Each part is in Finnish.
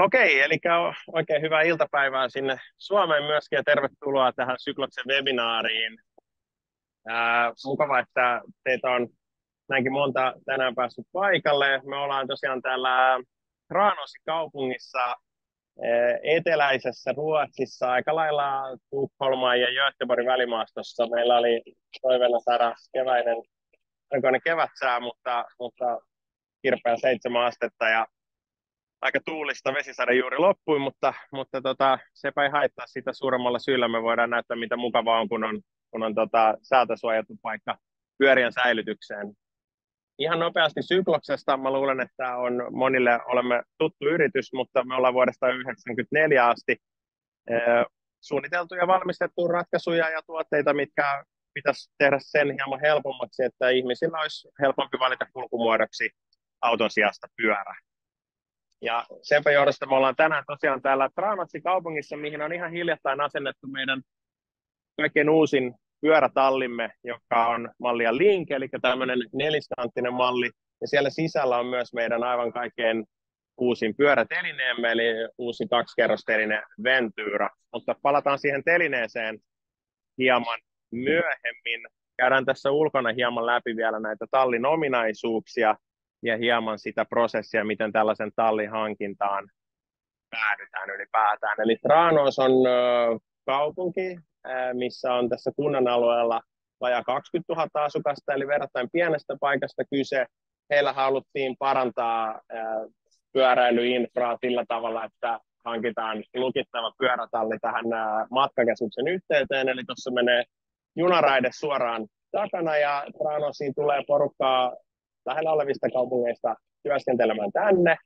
Okei, eli oikein hyvää iltapäivää sinne Suomeen myöskin ja tervetuloa tähän Sykloksen webinaariin. Mukava, että teitä on näinkin monta tänään päässyt paikalle. Me ollaan tosiaan täällä Tranåsin kaupungissa eteläisessä Ruotsissa, aika lailla Tukholman ja Göteborgin välimaastossa. Meillä oli toiveena saada keväinen kevätsää, mutta kirpeä 7 astetta ja aika tuulista, vesisade juuri loppui, mutta sepä ei haittaa, sitä suuremmalla syyllä me voidaan näyttää, mitä mukavaa on, kun on säältä suojattu paikka pyörien säilytykseen. Ihan nopeasti Sykloksesta, mä luulen, että monille olemme tuttu yritys, mutta me ollaan vuodesta 1994 asti suunniteltu ja valmistettu ratkaisuja ja tuotteita, mitkä pitäisi tehdä sen hieman helpommaksi, että ihmisillä olisi helpompi valita kulkumuodoksi auton sijasta pyörä. Ja senpä johdosta me ollaan tänään tosiaan täällä Tranåsin kaupungissa, mihin on ihan hiljattain asennettu meidän kaikkein uusin pyörätallimme, joka on mallia Link, eli tämmöinen nelistanttinen malli. Ja siellä sisällä on myös meidän aivan kaikkein uusin pyörätelineemme, eli uusi 2-kerrosteline Ventura. Mutta palataan siihen telineeseen hieman myöhemmin. Käydään tässä ulkona hieman läpi vielä näitä tallin ominaisuuksia ja hieman sitä prosessia, miten tällaisen tallin hankintaan päädytään ylipäätään. Eli Tranås on kaupunki, missä on tässä kunnan alueella vajaa 20 000 asukasta, eli verrattain pienestä paikasta kyse. Heillä haluttiin parantaa pyöräilyinfraa sillä tavalla, että hankitaan lukittava pyörätalli tähän matkakeskuksen yhteyteen, eli tuossa menee junaraide suoraan takana, ja Tranåsiin tulee porukkaa lähellä olevista kaupungeista työskentelemään tänne.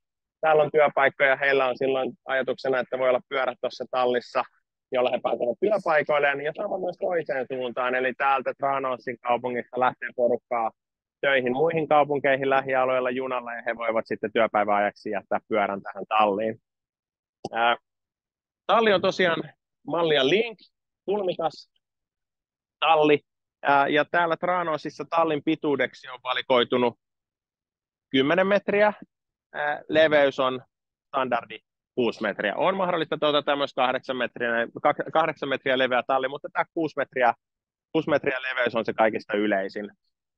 Täällä on työpaikkoja, heillä on silloin ajatuksena, että voi olla pyörät tuossa tallissa, jolla he pääsevät työpaikoilleen, ja sama myös toiseen suuntaan, eli täältä Tranåsin kaupungista lähtee porukkaa töihin muihin kaupunkeihin lähialueilla junalla, ja he voivat sitten työpäiväajaksi jättää pyörän tähän talliin. Talli on tosiaan mallia Link, kulmikas talli, ja täällä Tranåsissa tallin pituudeksi on valikoitunut 10 metriä, leveys on standardi 6 metriä. On mahdollista toteuttaa myös 8 metriä leveä talli, mutta tämä 6 metriä leveys on se kaikista yleisin.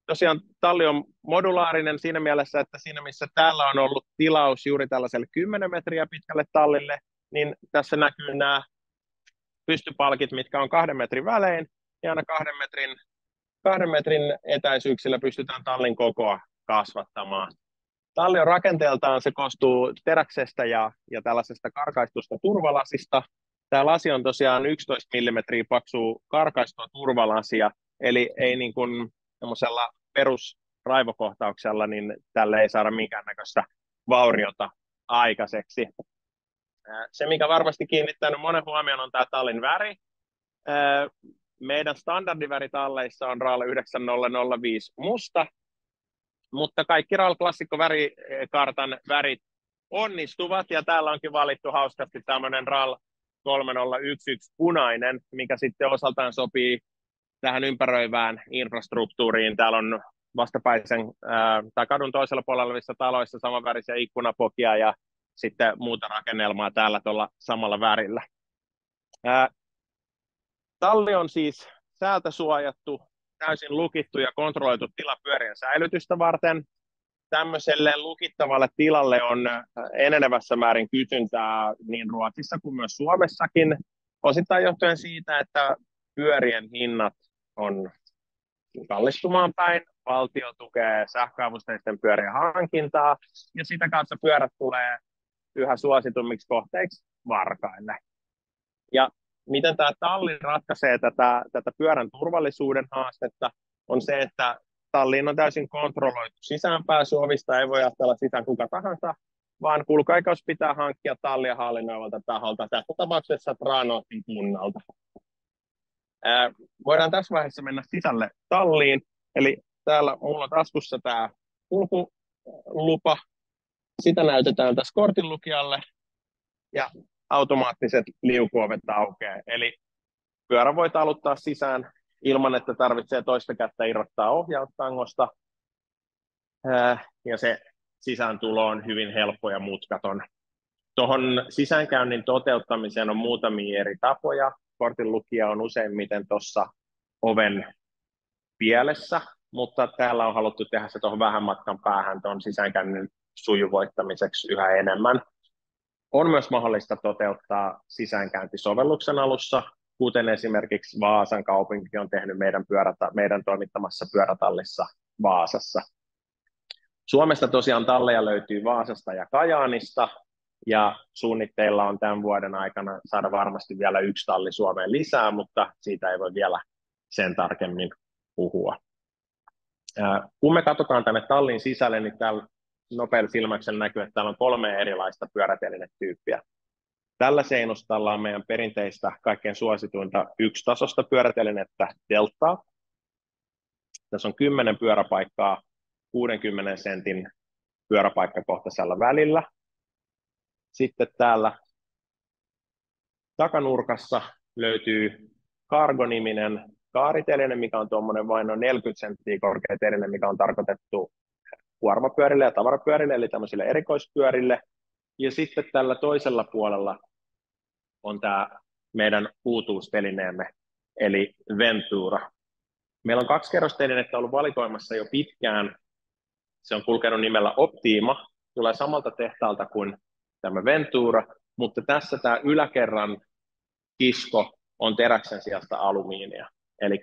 Tosiaan talli on modulaarinen siinä mielessä, että siinä missä täällä on ollut tilaus juuri tällaiselle 10 metriä pitkälle tallille, niin tässä näkyy nämä pystypalkit, mitkä on 2 metrin välein, ja aina 2 metrin etäisyyksillä pystytään tallin kokoa kasvattamaan. Talli on rakenteeltaan, se koostuu teräksestä ja tällaisesta karkaistusta turvalasista. Tämä lasi on tosiaan 11 mm paksua karkaistua turvalasia, eli ei niin kuin semmoisella perusraivokohtauksella, niin tälle ei saada minkäännäköistä vauriota aikaiseksi. Se, mikä varmasti kiinnittänyt monen huomioon, on tämä tallin väri. Meidän standardiväritalleissa on RAL 9005 musta, mutta kaikki RAL-klassikko värikartan värit onnistuvat, ja täällä onkin valittu hauskasti tämmöinen RAL 3011 punainen, mikä sitten osaltaan sopii tähän ympäröivään infrastruktuuriin. Täällä on vastapäisen tai kadun toisella puolella olevissa taloissa samanvärisiä ikkunapokia ja sitten muuta rakennelmaa täällä tuolla samalla värillä. Talli on siis säältä suojattu, täysin lukittu ja kontrolloitu tila pyörien säilytystä varten. Tämmöiselle lukittavalle tilalle on enenevässä määrin kysyntää niin Ruotsissa kuin myös Suomessakin, osittain johtuen siitä, että pyörien hinnat on kallistumaan päin. Valtio tukee sähköavusteisten pyörien hankintaa, ja sitä kautta pyörät tulee yhä suositummiksi kohteiksi varkaille. Ja miten tämä talli ratkaisee tätä pyörän turvallisuuden haastetta, on se, että talliin on täysin kontrolloitu sisäänpääsy, ovista ei voi ajatella sisään kuka tahansa, vaan kulkuoikeus pitää hankkia tallia hallinnoivalta taholta, tässä tapauksessa Tranåsin kunnalta. Voidaan tässä vaiheessa mennä sisälle talliin, eli täällä mulla on taskussa tämä kulkulupa, sitä näytetään tässä kortinlukijalle, ja automaattiset liukuovet aukeaa, eli pyörä voi taluttaa sisään ilman, että tarvitsee toista kättä irrottaa ohjaustangosta, ja se sisääntulo on hyvin helppo ja mutkaton. Tuohon sisäänkäynnin toteuttamiseen on muutamia eri tapoja. Kortin lukija on useimmiten tuossa oven pielessä, mutta täällä on haluttu tehdä se tuohon vähän matkan päähän tuon sisäänkäynnin sujuvoittamiseksi yhä enemmän. On myös mahdollista toteuttaa sisäänkäyntisovelluksen alussa, kuten esimerkiksi Vaasan kaupunki on tehnyt meidän toimittamassa pyörätallissa Vaasassa. Suomesta tosiaan talleja löytyy Vaasasta ja Kajaanista, ja suunnitteilla on tämän vuoden aikana saada varmasti vielä 1 talli Suomeen lisää, mutta siitä ei voi vielä sen tarkemmin puhua. Kun me katsotaan tänne tallin sisälle, niin täällä nopealla silmäyksellä näkyy, että täällä on 3 erilaista pyörätelinetyyppiä. Tällä seinustalla on meidän perinteistä kaikkein suosituinta 1-tasosta pyörätelinettä Deltaa. Tässä on 10 pyöräpaikkaa 60 sentin pyöräpaikkakohtaisella välillä. Sitten täällä takanurkassa löytyy Cargo-niminen kaariteline, mikä on tuommoinen vain noin 40 senttiä korkea teline, mikä on tarkoitettu kuormapyörille ja tavarapyörille, eli tämmöisille erikoispyörille. Ja sitten tällä toisella puolella on tämä meidän uutuustelineemme, eli Ventura. Meillä on 2-kerrostelinettä ollut valikoimassa jo pitkään. Se on kulkenut nimellä Optima, tulee samalta tehtaalta kuin tämä Ventura, mutta tässä tämä yläkerran kisko on teräksen sijasta alumiinia. Eli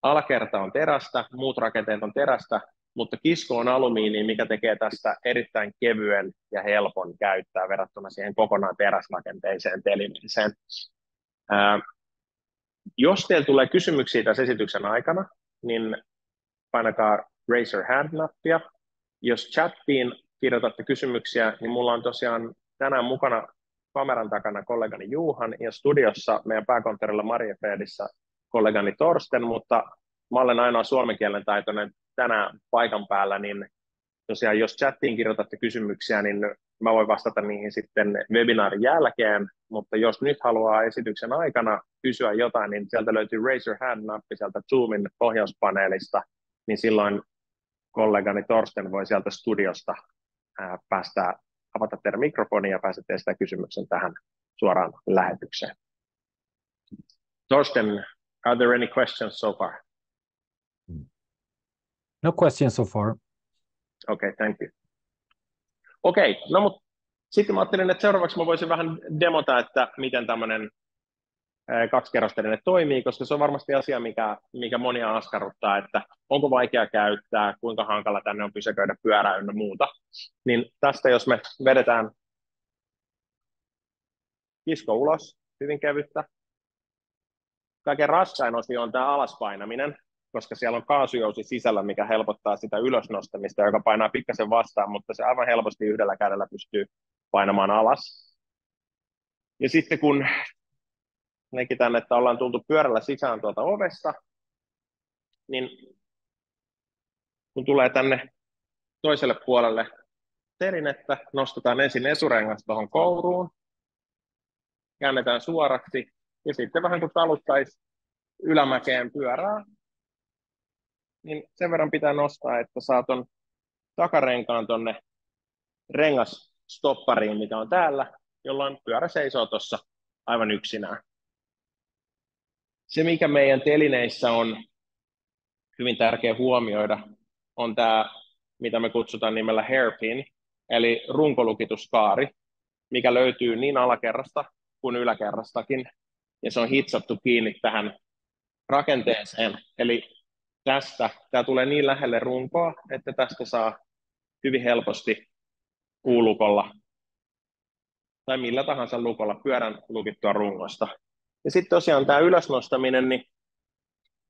alakerta on terästä, muut rakenteet on terästä, mutta kisko on alumiini, mikä tekee tästä erittäin kevyen ja helpon käyttää verrattuna siihen kokonaan teräsrakenteiseen telineeseen. Jos teillä tulee kysymyksiä tässä esityksen aikana, niin painakaa raise your hand-nappia. Jos chattiin kirjoitatte kysymyksiä, niin mulla on tosiaan tänään mukana kameran takana kollegani Juhan ja studiossa meidän pääkonttorilla Mariefredissä kollegani Torsten, mutta mä olen ainoa suomen kielen taitoinen tänään paikan päällä, niin tosiaan jos chattiin kirjoitatte kysymyksiä, niin mä voin vastata niihin sitten webinaarin jälkeen, mutta jos nyt haluaa esityksen aikana kysyä jotain, niin sieltä löytyy Raise Your Hand-nappi sieltä Zoomin ohjauspaneelista, niin silloin kollegani Torsten voi sieltä studiosta avata teidän mikrofonia ja pääsette esittämään kysymyksen tähän suoraan lähetykseen. Torsten, are there any questions so far? No questions so far. Okay, thank you. Okei, no mutta sitten mä ajattelin, että seuraavaksi mä voisin vähän demota, että miten tämmöinen 2-kerrosteline toimii, koska se on varmasti asia, mikä monia askarruttaa, että onko vaikea käyttää, kuinka hankala tänne on pysäköidä pyörää ynnä muuta. Niin tästä jos me vedetään kisko ulos, hyvin kevyttä. Kaiken raskain osio on tämä alaspainaminen, koska siellä on kaasujousi sisällä, mikä helpottaa sitä ylösnostamista, joka painaa pikkasen vastaan, mutta se aivan helposti yhdellä kädellä pystyy painamaan alas. Ja sitten kun näkitään, että ollaan tultu pyörällä sisään tuolta ovesta, niin kun tulee tänne toiselle puolelle telinettä, nostetaan ensin eturengas tuohon kouruun, käännetään suoraksi, ja sitten vähän kuin taluttaisi ylämäkeen pyörää, niin sen verran pitää nostaa, että saa ton takarenkaan tonne rengasstoppariin, mikä on täällä, jolloin pyörä seisoo tuossa aivan yksinään. Se, mikä meidän telineissä on hyvin tärkeä huomioida, on tämä, mitä me kutsutaan nimellä hairpin, eli runkolukituskaari, mikä löytyy niin alakerrasta kuin yläkerrastakin, ja se on hitsattu kiinni tähän rakenteeseen. Eli tämä tulee niin lähelle runkoa, että tästä saa hyvin helposti U-lukolla tai millä tahansa lukolla pyörän lukittua rungosta. Ja sitten tosiaan tämä ylösnostaminen, niin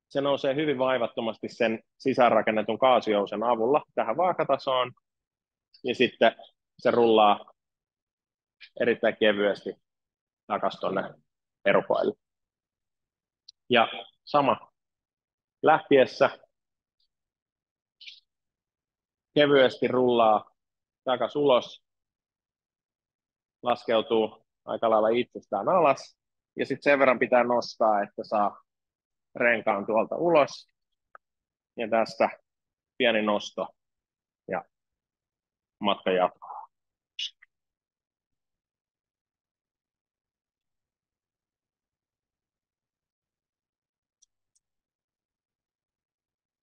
se nousee hyvin vaivattomasti sen sisäänrakennetun kaasujousen avulla tähän vaakatasoon, ja sitten se rullaa erittäin kevyesti takaisin tuonne erukoille. Ja sama lähtiessä kevyesti rullaa takaisin ulos, laskeutuu aika lailla itsestään alas, ja sitten sen verran pitää nostaa, että saa renkaan tuolta ulos, ja tästä pieni nosto, ja matka jatkuu.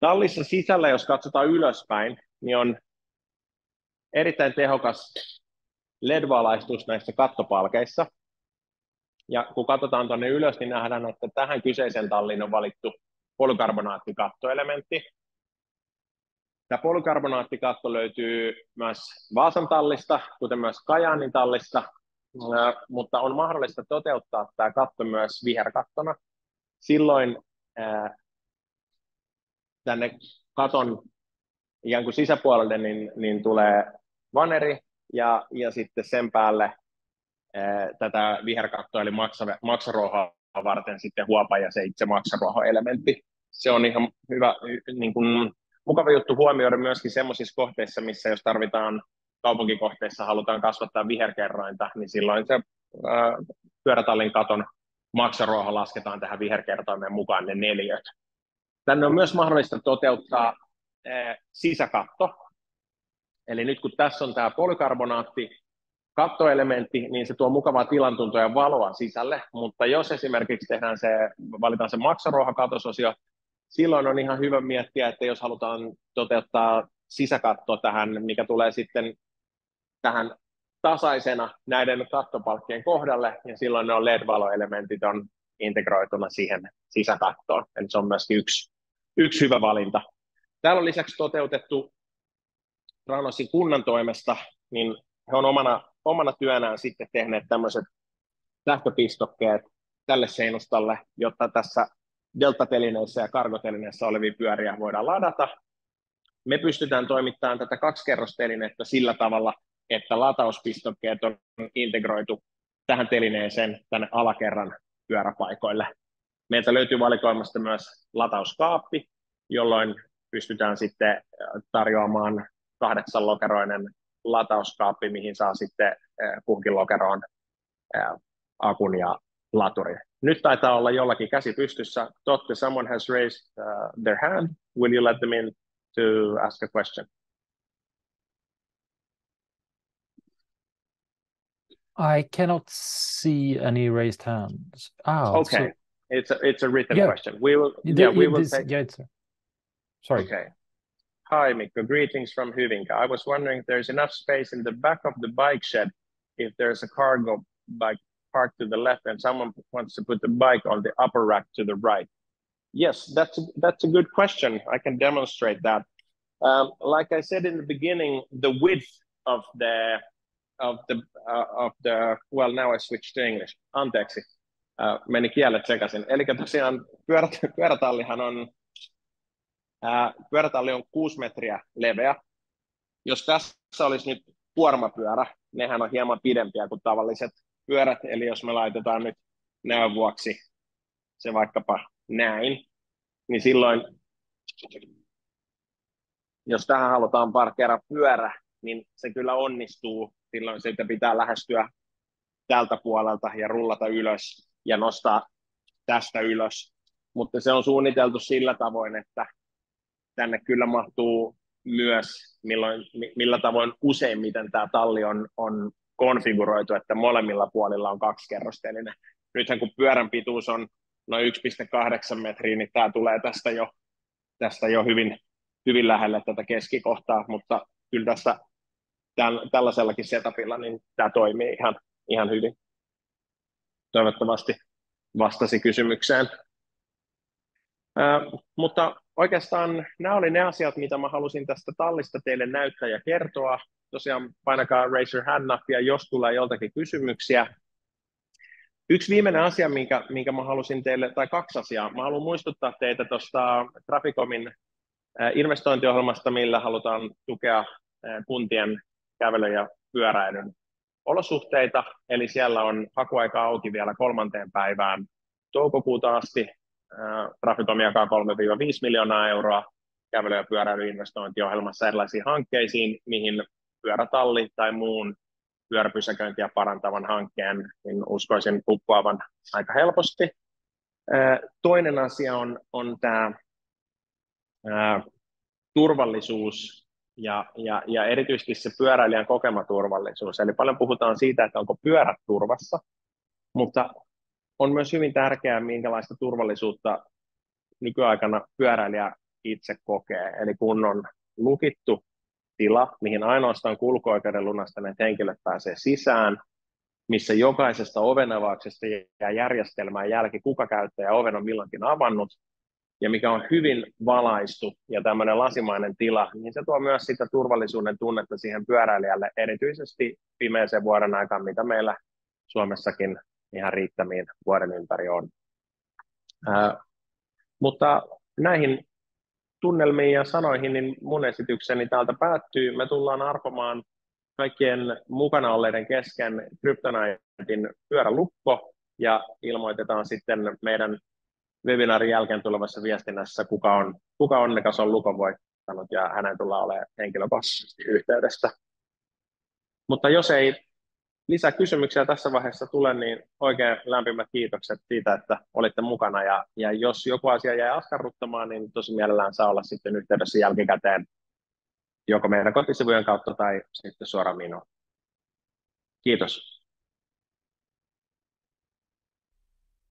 Tallissa sisällä, jos katsotaan ylöspäin, niin on erittäin tehokas LED-valaistus näissä kattopalkeissa. Ja kun katsotaan tuonne ylös, niin nähdään, että tähän kyseisen talliin on valittu polykarbonaattikattoelementti. Tämä polykarbonaattikatto löytyy myös Vaasan tallista, kuten myös Kajaanin tallista, mutta on mahdollista toteuttaa tämä katto myös viherkattona. Silloin tänne katon ikään kuin sisäpuolelle niin tulee vaneri ja sitten sen päälle tätä viherkattoa eli maksaruohoa varten sitten huopa ja se itse maksaruoho-elementti. Se on ihan hyvä, niin kuin, mukava juttu huomioida myöskin semmoisissa kohteissa, missä jos tarvitaan kaupunkikohteissa, halutaan kasvattaa viherkerrointa, niin silloin se pyörätallin katon maksaruoho lasketaan tähän viherkertoimeen mukaan ne neliöt. Tänne on myös mahdollista toteuttaa sisäkatto. Eli nyt kun tässä on tämä polykarbonaatti, kattoelementti, niin se tuo mukavaa tilantuntoa ja valoa sisälle, mutta jos esimerkiksi valitaan se maksaruohokatososio, silloin on ihan hyvä miettiä, että jos halutaan toteuttaa sisäkatto tähän, mikä tulee sitten tähän tasaisena näiden kattopalkkien kohdalle, ja silloin ne on LED-valoelementit on integroituna siihen sisäkattoon, eli se on myöskin yksi hyvä valinta. Täällä on lisäksi toteutettu Tranåsin kunnan toimesta, niin he on omana työnään sitten tehneet tämmöiset sähköpistokkeet tälle seinustalle, jotta tässä deltatelineissä ja kargotelineissä olevia pyöriä voidaan ladata. Me pystytään toimittamaan tätä kaksikerrostelinettä sillä tavalla, että latauspistokkeet on integroitu tähän telineeseen tänne alakerran pyöräpaikoille. Meiltä löytyy valikoimasta myös latauskaappi, jolloin pystytään sitten tarjoamaan 8-lokeroinen latauskaappi, mihin saa sitten kunkin lokeroon akun ja laturin. Nyt taitaa olla jollakin käsi pystyssä. Totte, someone has raised their hand. Will you let them in to ask a question? I cannot see any raised hands. Okay, so it's a written question. We will take. Yeah, sorry. Okay. Hi, Mikko. Greetings from Hyvinkää. I was wondering if there's enough space in the back of the bike shed if there's a cargo bike parked to the left and someone wants to put the bike on the upper rack to the right. Yes, that's a good question. I can demonstrate that. Like I said in the beginning, the width of the well, now I switched to English. Anteeksi, meni kielet sekaisin. Eli tosiaan pyörätalli on 6 metriä leveä. Jos tässä olisi nyt kuormapyörä, nehän on hieman pidempiä kuin tavalliset pyörät, eli jos me laitetaan nyt näön vuoksi se vaikkapa näin, niin silloin, jos tähän halutaan parkkeera pyörä, niin se kyllä onnistuu. Silloin sitä pitää lähestyä tältä puolelta ja rullata ylös ja nostaa tästä ylös. Mutta se on suunniteltu sillä tavoin, että tänne kyllä mahtuu myös, millä tavoin useimmiten tämä talli on konfiguroitu, että molemmilla puolilla on kaksikerrostelinen. Nythän kun pyörän pituus on noin 1,8 metriä, niin tämä tulee tästä jo hyvin lähelle tätä keskikohtaa, mutta kyllä tässä tällaisellakin setupilla niin tämä toimii ihan hyvin. Toivottavasti vastasi kysymykseen. Mutta oikeastaan nämä oli ne asiat, mitä mä halusin tästä tallista teille näyttää ja kertoa. Tosiaan painakaa raise your hand-nappia, jos tulee joltakin kysymyksiä. Yksi viimeinen asia, minkä mä halusin teille, tai 2 asiaa. Mä haluan muistuttaa teitä tuosta Traficomin investointiohjelmasta, millä halutaan tukea kuntien kävelyn ja pyöräilyn olosuhteita. Eli siellä on hakuaika auki vielä 3. päivään toukokuuta asti. Traficom jakaa 3-5 miljoonaa euroa kävely- ja pyöräilyinvestointiohjelmassa erilaisiin hankkeisiin, mihin pyörätalli tai muun pyöräpysäköintiä parantavan hankkeen niin uskoisin uppoavan aika helposti. Toinen asia on tämä turvallisuus ja erityisesti se pyöräilijän kokema turvallisuus. Eli paljon puhutaan siitä, että onko pyörät turvassa, mutta on myös hyvin tärkeää, minkälaista turvallisuutta nykyaikana pyöräilijä itse kokee. Eli kun on lukittu tila, mihin ainoastaan kulkuoikeuden lunastaneet henkilöt pääsee sisään, missä jokaisesta ovenavauksesta jää järjestelmään jälki, kuka käyttäjä oven on milloinkin avannut, ja mikä on hyvin valaistu ja tämmöinen lasimainen tila, niin se tuo myös sitä turvallisuuden tunnetta siihen pyöräilijälle, erityisesti pimeäisen vuoden aikaan, mitä meillä Suomessakin ihan riittämiin vuoden ympäri on. Mutta näihin tunnelmiin ja sanoihin, niin mun esitykseni täältä päättyy. Me tullaan arpomaan kaikkien mukana olleiden kesken Kryptonitein pyörälukko, ja ilmoitetaan sitten meidän webinaarin jälkeen tulevassa viestinnässä, kuka onnekas on lukon voittanut, ja hänen tullaan olemaan henkilökohtaisesti yhteydessä. Mutta jos ei lisää kysymyksiä tässä vaiheessa tule, niin oikein lämpimät kiitokset siitä, että olitte mukana, ja jos joku asia jäi askarruttamaan, niin tosi mielellään saa olla sitten yhteydessä jälkikäteen joko meidän kotisivujen kautta tai sitten suoraan minuun. Kiitos.